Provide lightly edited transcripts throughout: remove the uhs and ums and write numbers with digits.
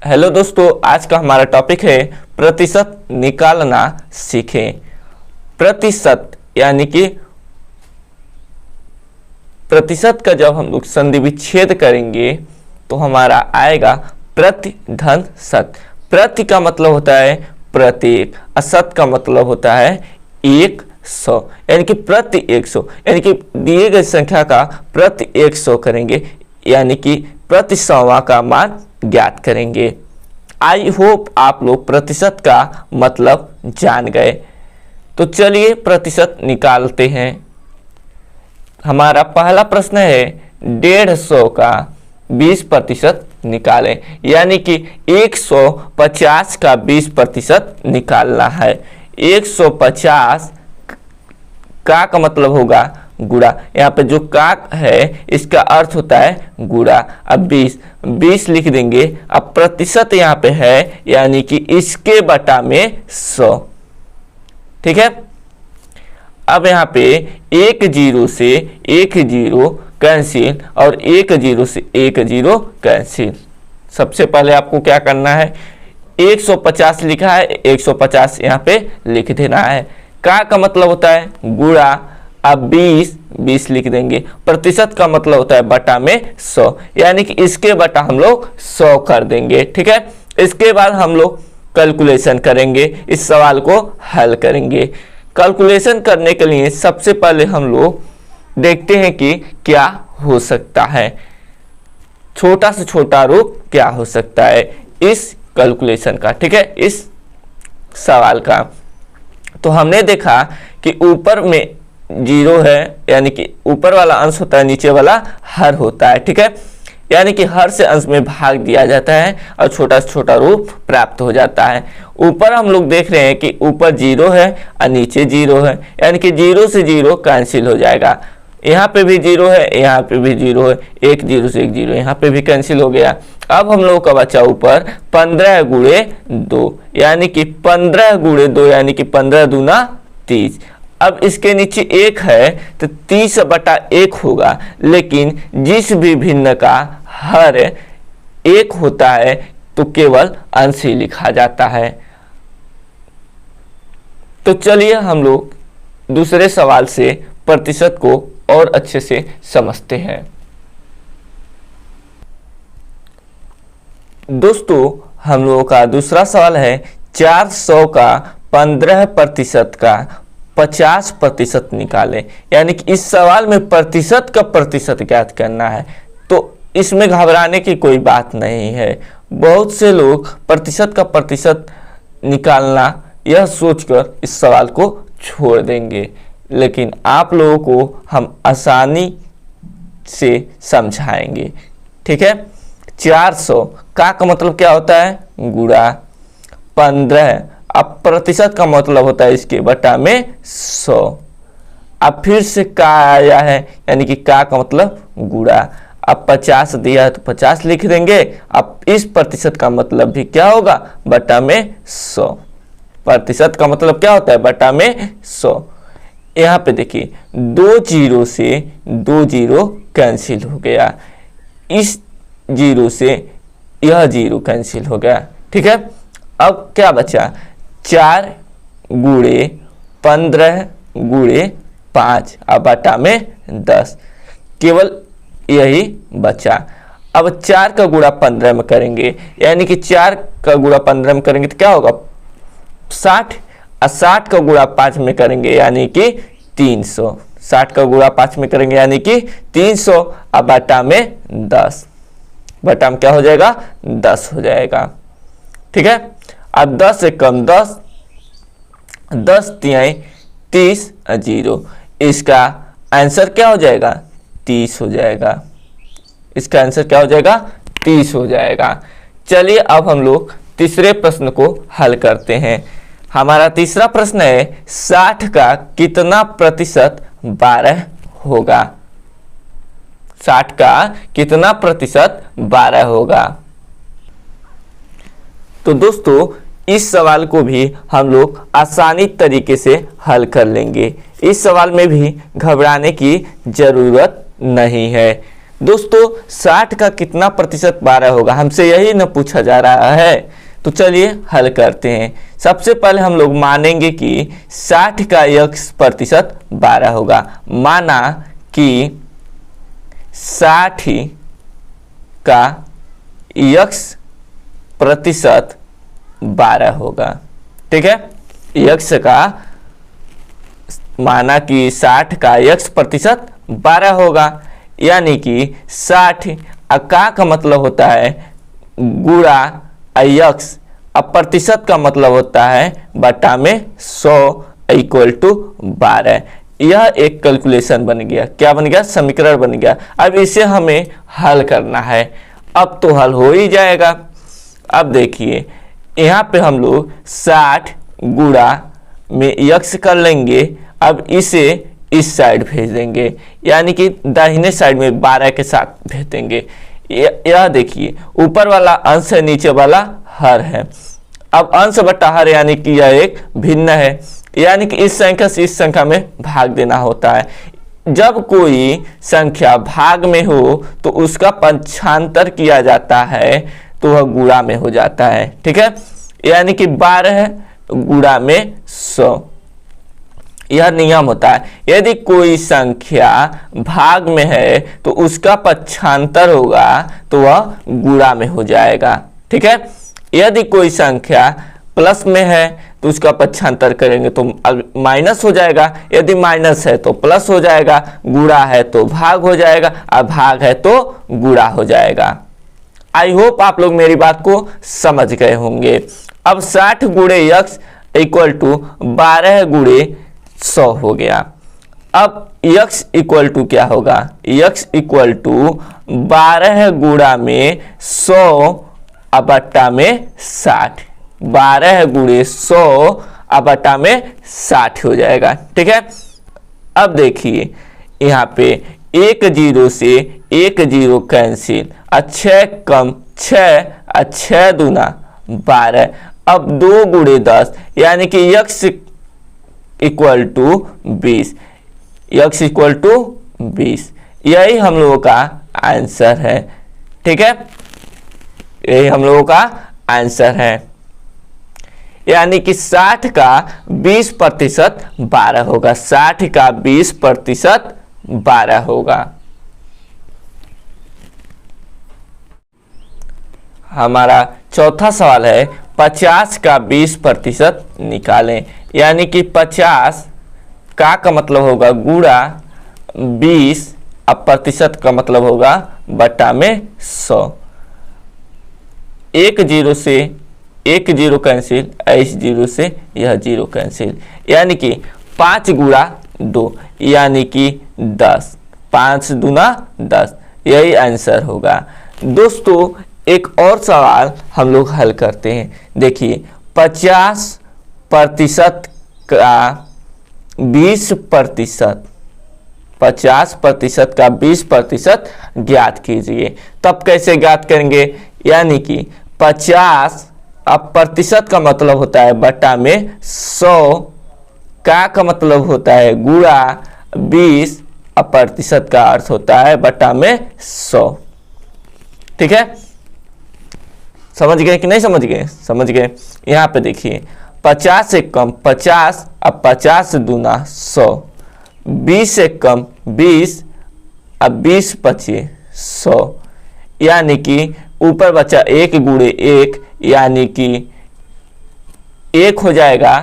Hello दोस्तों, आज का हमारा टॉपिक है प्रतिशत निकालना सीखें। प्रतिशत यानी कि प्रतिशत का जब हम लोग संधि विच्छेद करेंगे तो हमारा आएगा प्रति धन शत। प्रति का मतलब होता है प्रत्येक, असत का मतलब होता है 100, यानी कि प्रति 100, यानी कि दिए गए संख्या का प्रति 100 करेंगे, यानी कि प्रति 100वां का मान ज्ञात करेंगे। आई होप आप लोग प्रतिशत का मतलब जान गए। तो चलिए प्रतिशत निकालते हैं। हमारा पहला प्रश्न है 150 का 20% निकालें, यानी कि 150 का 20% निकालना है। 150 का मतलब होगा गुणा, यहाँ पे जो का है इसका अर्थ होता है गुणा। अब 20 लिख देंगे। अब प्रतिशत यहाँ पे है, यानी कि इसके बटा में 100। ठीक है। अब यहाँ पे 1 0 से 1 0 कैंसिल और 1 0 से 1 0 कैंसिल। सबसे पहले आपको क्या करना है, 150 लिखा है, 150 यहाँ पे लिख देना है। का मतलब होता है गुणा। अब 20 लिख देंगे। प्रतिशत का मतलब होता है बटा में 100, यानी कि इसके बटा हम लोग 100 कर देंगे। ठीक है। इसके बाद हम लोग कैलकुलेशन करेंगे, इस सवाल को हल करेंगे। कैलकुलेशन करने के लिए सबसे पहले हम लोग देखते हैं कि क्या हो सकता है, छोटा से छोटा रूप क्या हो सकता है इस कैलकुलेशन का। ठीक है, इस सवाल का। तो हमने देखा कि ऊपर में 0 है, यानी कि ऊपर वाला अंश होता है, नीचे वाला हर होता है। ठीक है, यानी कि हर से अंश में भाग दिया जाता है और छोटा से छोटा रूप प्राप्त हो जाता है। ऊपर हम लोग देख रहे हैं कि ऊपर 0 है और नीचे 0 है, यानी कि 0 से 0 कैंसिल हो जाएगा। यहाँ पे भी 0 है, यहाँ पे भी 0 है, 1 0 से 1 0, यहाँ पे भी कैंसिल हो गया। अब हम लोग का बचा ऊपर 15 गुणे 2, यानी कि 15 गुणे 2, यानी कि 15 दूना 30। अब इसके नीचे 1 है तो 30 बटा 1 होगा, लेकिन जिस भी भिन्न का हर 1 होता है तो केवल अंश ही लिखा जाता है। तो चलिए हम लोग दूसरे सवाल से प्रतिशत को और अच्छे से समझते हैं। दोस्तों, हम लोगों का दूसरा सवाल है 400 का 15% का 50% निकालें, यानी कि इस सवाल में प्रतिशत का प्रतिशत ज्ञात करना है। तो इसमें घबराने की कोई बात नहीं है। बहुत से लोग प्रतिशत का प्रतिशत निकालना यह सोचकर इस सवाल को छोड़ देंगे, लेकिन आप लोगों को हम आसानी से समझाएंगे। ठीक है। 400 का मतलब क्या होता है गुणा 15। अब प्रतिशत का मतलब होता है इसके बटा में 100। अब फिर से का आया है, यानी कि का मतलब गुणा। अब 50 दिया है तो 50 लिख देंगे। अब इस प्रतिशत का मतलब भी क्या होगा, बटा में 100। प्रतिशत का मतलब क्या होता है, बटा में 100। यहाँ पे देखिए 2 0 से 2 0 कैंसिल हो गया, इस 0 से यह 0 कैंसिल हो गया। ठीक है। अब क्या बचा, 4 गुणे 15 गुणे 5 अब बटा में 10, केवल यही बचा। अब 4 का गुणा 15 में करेंगे, यानी कि 4 का गुणा 15 में करेंगे तो क्या होगा 60, और 60 का गुणा 5 में करेंगे यानी कि 300। 60 का गुणा 5 में करेंगे यानी कि 300, अब बटा में 10, बटा में क्या हो जाएगा 10 हो जाएगा। ठीक है। अब 10 से कम 10, 10 तिहाई 30 0, इसका आंसर क्या हो जाएगा 30 हो जाएगा। इसका आंसर क्या हो जाएगा 30 हो जाएगा। चलिए अब हम लोग तीसरे प्रश्न को हल करते हैं। हमारा तीसरा प्रश्न है 60 का कितना प्रतिशत 12 होगा। 60 का कितना प्रतिशत 12 होगा। तो दोस्तों, इस सवाल को भी हम लोग आसानी तरीके से हल कर लेंगे। इस सवाल में भी घबराने की जरूरत नहीं है। दोस्तों 60 का कितना प्रतिशत 12 होगा, हमसे यही न पूछा जा रहा है। तो चलिए हल करते हैं। सबसे पहले हम लोग मानेंगे कि 60 का x प्रतिशत 12 होगा। माना कि 60 का x प्रतिशत 12 होगा। ठीक है, x का माना कि 60 का x प्रतिशत 12 होगा, यानी कि 60 का मतलब होता है गुणा x, अब प्रतिशत का मतलब होता है बटा में 100 इक्वल टू 12। यह एक कैलकुलेशन बन गया। क्या बन गया? समीकरण बन गया। अब इसे हमें हल करना है। अब तो हल हो ही जाएगा। अब देखिए यहाँ पे हम लोग 60 गुणा में x कर लेंगे। अब इसे इस साइड भेज देंगे, यानी कि दाहिने साइड में 12 के साथ भेज देंगे। यह देखिए ऊपर वाला अंश है, नीचे वाला हर है। अब अंश बटा हर यानी कि यह एक भिन्न है, यानी कि इस संख्या से इस संख्या में भाग देना होता है। जब कोई संख्या भाग में हो तो उसका पक्षांतर किया जाता है, तो वह गुणा में हो जाता है। ठीक है, यानी कि 12 गुणा में 100, यह नियम होता है। यदि कोई संख्या भाग में है तो उसका पक्षांतर होगा तो वह गुणा में हो जाएगा। ठीक है, यदि कोई संख्या प्लस में है तो उसका पक्षांतर करेंगे तो माइनस हो जाएगा, यदि माइनस है तो प्लस हो जाएगा, गुणा है तो भाग हो जाएगा, और भाग है तो गुणा हो जाएगा। आई होप आप लोग मेरी बात को समझ गए होंगे। अब 60 गुणे x इक्वल टू 12 गुणे 100 हो गया। अब x इक्वल टू क्या होगा? x इक्वल टू 12 गुणा में 100 बटा में 60, 12 गुणे 100 बटा में 60 हो जाएगा। ठीक है, अब देखिए यहाँ पे 1 0 से 1 0 कैंसिल, 6 कम 6, 6 दूना 12। अब 2 गुणे 10 यानी कि x equal to 20, x equal to 20। यही हम लोगों का आंसर है। ठीक है, यही हम लोगों का आंसर है, यानी कि 60 का 20 प्रतिशत 12 होगा। 60 का 20 प्रतिशत 12 होगा। हमारा चौथा सवाल है 50 का 20 प्रतिशत निकालें, यानी कि 50 का मतलब होगा गुणा 20, अब प्रतिशत का मतलब होगा बटा में 100। 1 0 से 1 0 कैंसिल, इस 0 से यह 0 कैंसिल, यानी कि 5 गुणा 2 यानी कि 10, 5 दूना 10, यही आंसर होगा। दोस्तों एक और सवाल हम लोग हल करते हैं। देखिए 50 प्रतिशत का 20 प्रतिशत, 50 प्रतिशत का 20 प्रतिशत ज्ञात कीजिए। तब कैसे ज्ञात करेंगे? यानी कि 50, अब प्रतिशत का मतलब होता है बटा में 100, का मतलब होता है गुणा 20, अब प्रतिशत का अर्थ होता है बटा में 100। ठीक है, समझ गए कि नहीं समझ गए? समझ गए। यहाँ पे देखिए 50 से कम 50, अब 50 दूना 100, 20 से कम 20, अब 20 पचे 100, यानी कि ऊपर बचा 1 गुणे 1 यानी कि 1 हो जाएगा,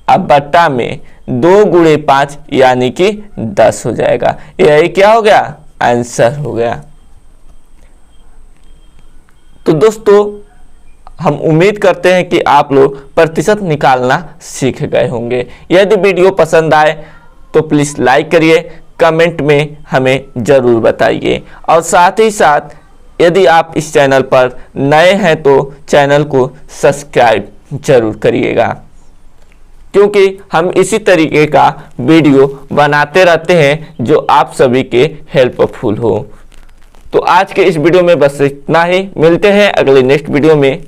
अब बट्टा में 2 गुणे 5 यानी कि 10 हो जाएगा। यही क्या हो गया? आंसर हो गया। तो दोस्तों हम उम्मीद करते हैं कि आप लोग प्रतिशत निकालना सीख गए होंगे। यदि वीडियो पसंद आए तो प्लीज़ लाइक करिए, कमेंट में हमें ज़रूर बताइए, और साथ ही साथ यदि आप इस चैनल पर नए हैं तो चैनल को सब्सक्राइब जरूर करिएगा, क्योंकि हम इसी तरीके का वीडियो बनाते रहते हैं जो आप सभी के हेल्पफुल हो। तो आज के इस वीडियो में बस इतना ही। मिलते हैं अगले नेक्स्ट वीडियो में।